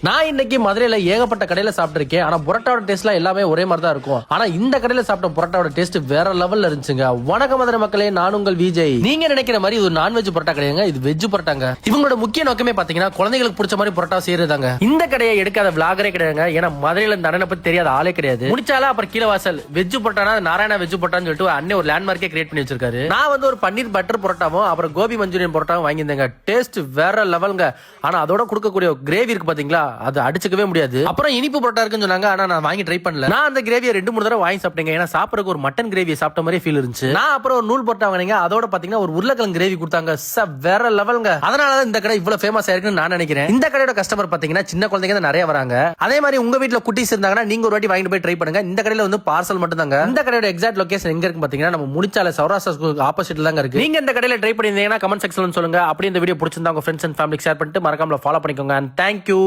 நான் இன்னைக்கு மதுரையில ஏகப்பட்ட கடையில சாப்பிட்டிருக்கேன். ஆனா புரோட்டாவோட டேஸ்ட்லாம் எல்லாமே ஒரே மாதிரி தான் இருக்கும். ஆனா இந்த கடையில சாப்பிட்ட புரோட்டாவோட டேஸ்ட் வேற லெவல்ல இருந்துச்சுங்க. வணக்கம் மதுரை மக்களே, நான் உங்கள் விஜய். நீங்க நினைக்கிற மாதிரி இது நான்வெஜ் புரோட்டா கிடையாதுங்க, இது வெஜ் புரோட்டாங்க. இவங்களோட முக்கிய நோக்கமே பாத்தீங்கன்னா குழந்தைகளுக்கு பிடிச்ச மாதிரி புரோட்டா செய்யறதாங்க. இந்த கடையை எடுக்காத விளாகரே கிடையாதுங்க. ஏன்னா மதுரையில இந்த அண்ணனை பத்தி தெரியாத ஆளே கிடையாது. முடிச்சாலும் அப்புறம் கீழ வாசல் வெஜ் புரோட்டானா நாராயணா வெஜ் புரோட்டான்னு சொல்லிட்டு அண்ணே ஒரு லேண்ட்மார்க்கே கிரியேட் பண்ணி வச்சிருக்காரு. நான் வந்து ஒரு பன்னீர் பட்டர் புரோட்டாவும் அப்புறம் கோபி மஞ்சூரியன் புரோட்டாவும் வாங்கியிருந்தேங்க. டேஸ்ட் வேற லெவல்ங்க. ஆனா அதோட கொடுக்கக்கூடிய கிரேவி இருக்கு பாத்தீங்களா, அது அடிச்சுக்கவே முடியாது. அப்புறம் இனிப்பு புரோட்டா இருக்குன்னு சொன்னாங்க. ஆனா நான் வாங்கி ட்ரை பண்ணல. நான் அந்த கிரேவியை 2-3 தடவை வாங்கி சாப்பிட்டேங்க. ஏன்னா சாப்பிடறதுக்கு ஒரு மட்டன் கிரேவியை சாப்பிட்ட மாதிரி ஃபீல் இருந்துச்சு. நான் அப்புறம் ஒரு நூல் புரோட்டா வாங்கினேங்க. அதோட பாத்தீங்கன்னா ஒரு உருளைக்கிழங்கு கிரேவி கொடுத்தாங்க. வேற லெவல்ங்க. அதனால இந்த கடை இவ்வளவு ஃபேமஸ் ஆயிருக்குன்னு நான் நினைக்கிறேன். இந்த கடையோட கஸ்டமர் பாத்தீங்கன்னா சின்ன குழந்தைங்க தான் நிறைய வராங்க. அதே மாதிரி உங்க வீட்ல குட்டீஸ் இருந்தாங்கன்னா நீங்க ஒரு வாட்டி வாங்கிட்டு போய் ட்ரை பண்ணுங்க. இந்த கடையில வந்து பார்சல் மட்டும் தாங்க. இந்த கடையோட எக்ஸாக்ட் லொகேஷன் எங்க இருக்கு பாத்தீங்கன்னா நம்ம முடிச்சால சௌராஷ்டிரா ஸ்கூலுக்கு ஆப்போசிட்ல தாங்க இருக்கு. நீங்க இந்த கடையில ட்ரை பண்ணிருந்தீங்கன்னா கமெண்ட் செக்ஷன்ல சொல்லுங்க. அப்படி இந்த வீடியோ பிடிச்சிருந்தா உங்க ஃப்ரெண்ட்ஸ் அண்ட் ஃபேமிலிக்கு ஷேர் பண்ணிட்டு மறக்காம ஃபாலோ பண்ணிக்கோங்க. தேங்க்யூ.